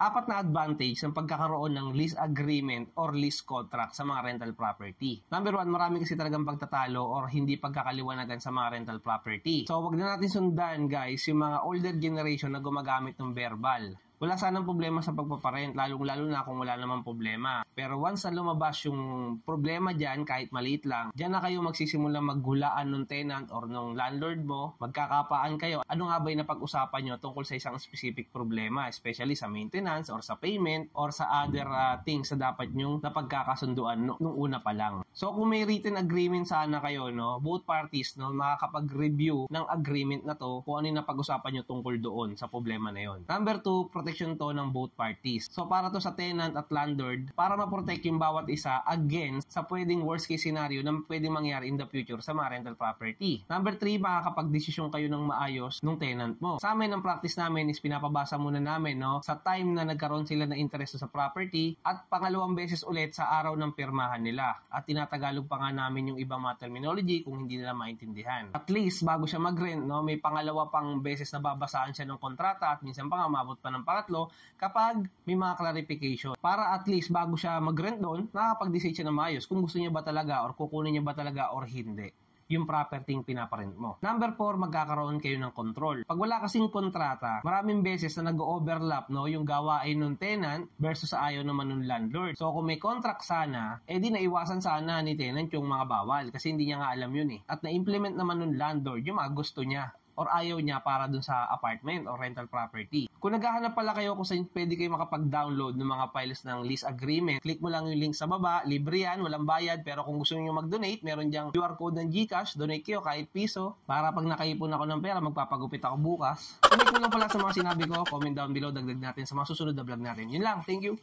Apat na advantage ng pagkakaroon ng lease agreement or lease contract sa mga rental property. Number 1, marami kasi talagang pagtatalo or hindi pagkakaliwanagan sa mga rental property. So, wag na natin sundan guys yung mga older generation na gumagamit ng verbal. Wala sanang problema sa pagpaparent, lalong-lalo na kung wala namang problema. Pero once na lumabas yung problema dyan, kahit maliit lang, dyan na kayo magsisimula maghulaan ng tenant or ng landlord mo, magkakapaan kayo. Ano nga ba yung napag-usapan nyo tungkol sa isang specific problema, especially sa maintenance or sa payment or sa other things na dapat nyong napagkakasunduan nung una pa lang. So kung may written agreement sana kayo, no, both parties no, makakapag-review ng agreement na to kung ano yung napag-usapan nyo tungkol doon sa problema na yon. Number 2, protection to ng both parties. So para to sa tenant at landlord, para ma-protect yung bawat isa against sa pwedeng worst case scenario na pwedeng mangyari in the future sa mga rental property. Number 3, makakapag-desisyon kayo ng maayos ng tenant mo. Sa amin, ang practice namin is pinapabasa muna namin no, sa time na nagkaroon sila ng interest sa property at pangalawang beses ulit sa araw ng pirmahan nila. At tinatagalog pa nga namin yung ibang mga terminology kung hindi nila maintindihan. At least bago siya mag-rent, no, may pangalawa pang beses na babasaan siya ng kontrata at minsan pa nga umabot pa ng pangatlo kapag may mga clarification. Para at least bago siya mag-rent doon, nakapag-decide siya na maayos kung gusto niya ba talaga or kukunin niya ba talaga or hindi yung property yung pinaparent mo. Number 4, magkakaroon kayo ng control. Pag wala kasing kontrata, maraming beses na nag-overlap no, yung gawain ng tenant versus ayaw naman ng landlord. So kung may contract sana, di naiwasan sana ni tenant yung mga bawal kasi hindi niya nga alam yun eh. At na-implement naman ng landlord yung mga gusto niya or ayaw niya para dun sa apartment or rental property. Kung naghahanap pala kayo kung saan pwede kayo makapag-download ng mga files ng lease agreement, click mo lang yung link sa baba, libre yan, walang bayad, pero kung gusto niyo mag-donate, meron diyang QR code ng GCash, donate kayo kahit piso, para pag nakaipon ako ng pera, magpapagupit ako bukas. Comment mo lang pala sa mga sinabi ko, comment down below, dagdag natin sa mga susunod na vlog natin. Yun lang, thank you!